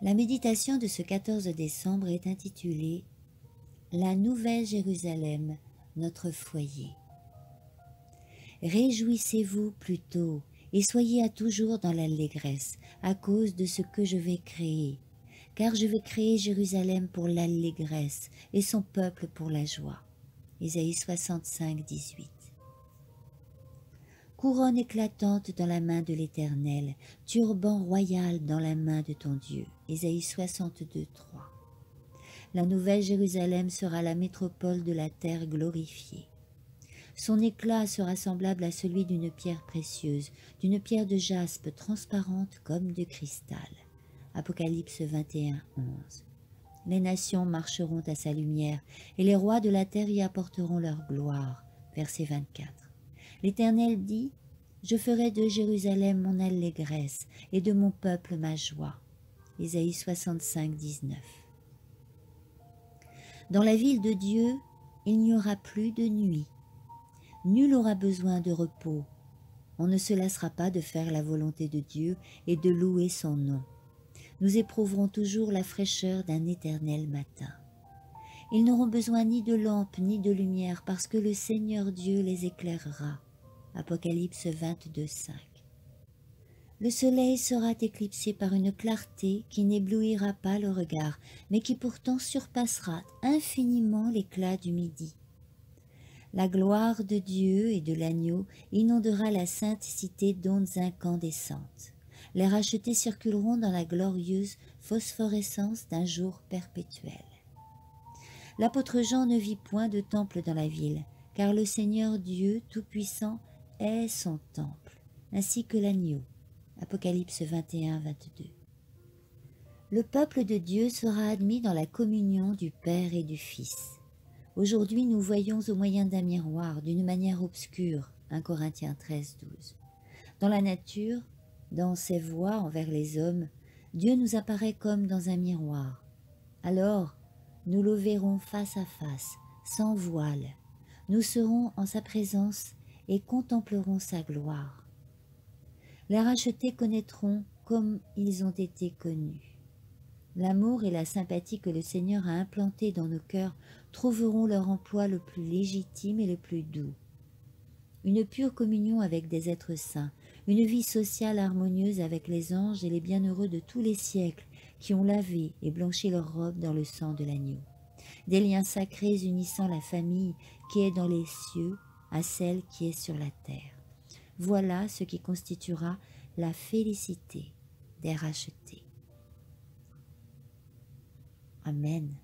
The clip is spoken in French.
La méditation de ce 14 décembre est intitulée « La Nouvelle Jérusalem, notre foyer ». Réjouissez-vous plutôt et soyez à toujours dans l'allégresse à cause de ce que je vais créer, car je vais créer Jérusalem pour l'allégresse et son peuple pour la joie. Ésaïe 65, 18. Couronne éclatante dans la main de l'Éternel, turban royal dans la main de ton Dieu. Ésaïe 62, 3. La nouvelle Jérusalem sera la métropole de la terre glorifiée. Son éclat sera semblable à celui d'une pierre précieuse, d'une pierre de jaspe transparente comme de cristal. Apocalypse 21, 11. Les nations marcheront à sa lumière, et les rois de la terre y apporteront leur gloire. Verset 24. L'Éternel dit, « Je ferai de Jérusalem mon allégresse, et de mon peuple ma joie. » Ésaïe 65, 19. Dans la ville de Dieu, il n'y aura plus de nuit. Nul n'aura besoin de repos. On ne se lassera pas de faire la volonté de Dieu et de louer son nom. Nous éprouverons toujours la fraîcheur d'un éternel matin. Ils n'auront besoin ni de lampe ni de lumière parce que le Seigneur Dieu les éclairera. Apocalypse 22, 5. Le soleil sera éclipsé par une clarté qui n'éblouira pas le regard, mais qui pourtant surpassera infiniment l'éclat du midi. La gloire de Dieu et de l'agneau inondera la sainte cité d'ondes incandescentes. Les rachetés circuleront dans la glorieuse phosphorescence d'un jour perpétuel. L'apôtre Jean ne vit point de temple dans la ville, car le Seigneur Dieu Tout-Puissant est son temple, ainsi que l'agneau. Apocalypse 21, 22. Le peuple de Dieu sera admis dans la communion du Père et du Fils. Aujourd'hui, nous voyons au moyen d'un miroir, d'une manière obscure, 1 Corinthiens 13, 12. Dans la nature, dans ses voies envers les hommes, Dieu nous apparaît comme dans un miroir. Alors, nous le verrons face à face, sans voile. Nous serons en sa présence et contemplerons sa gloire. Les rachetés connaîtront comme ils ont été connus. L'amour et la sympathie que le Seigneur a implantés dans nos cœurs trouveront leur emploi le plus légitime et le plus doux. Une pure communion avec des êtres saints, une vie sociale harmonieuse avec les anges et les bienheureux de tous les siècles qui ont lavé et blanchi leurs robes dans le sang de l'agneau. Des liens sacrés unissant la famille qui est dans les cieux à celle qui est sur la terre. Voilà ce qui constituera la félicité des rachetés. Amen.